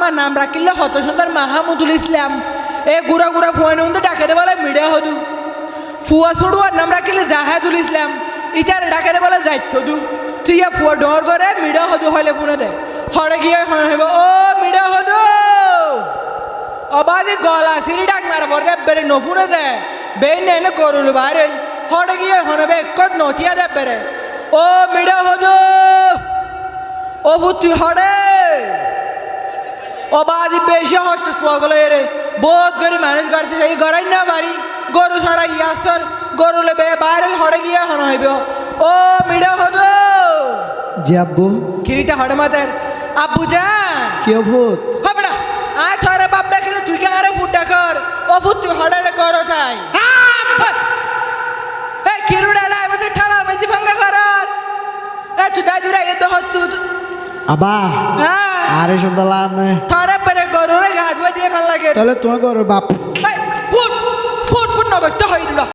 আমার নাম রাখিলে হত সুন্দর মাহমুদুল ইসলাম এ গুড়া গুড়া ফোন উনতে ডাকে বলে মিডিয়া হদু ফুয়া সুড়ুয়ার নাম রাখিলে জাহাদুল ইসলাম ইটার ডাকে বলে যাইত হদু তুই ফুয়া ডর করে মিডিয়া হদু হইলে ফোনে দে হরে গিয়ে হইব ও মিডিয়া হদু অবাধে গলা সিঁড়ি ডাক মারা পড়ে বেড়ে নফুনে দে বেইনে এনে করুল বাইরে হরে গিয়ে হনবে এক নথিয়া দে বেড়ে ও মিডিয়া হদু ও তুই হরে অবাধি বেশি হস্ত ফুয়াগুলো এরে বহুত গরিব মানুষ গাড়িতে সেই গড়াই না বাড়ি গরু সারা ইয়াসর গরু লেবে বাইরে হরে গিয়ে হন হইব ও মিডিয়া হদু জি আব্বু খিরিতে হরে মাতের আব্বু যান কি ফুট হবে না আয় থরে বাপ ডাকিলে তুই কে আরে ফুট ডাকর ও ফুট তুই হরে করো চাই এই খিরুড়া না এমন ঠাড়া মেজি ভাঙ্গা করার এই তুই দাই দূরে এত হচ্ছু আবা হ্যাঁ আরে সুন্দর লান থরে পরে গরুরে ঘা ধুয়ে দিয়ে ভাল লাগে তাহলে তোমার ঘরের বাপ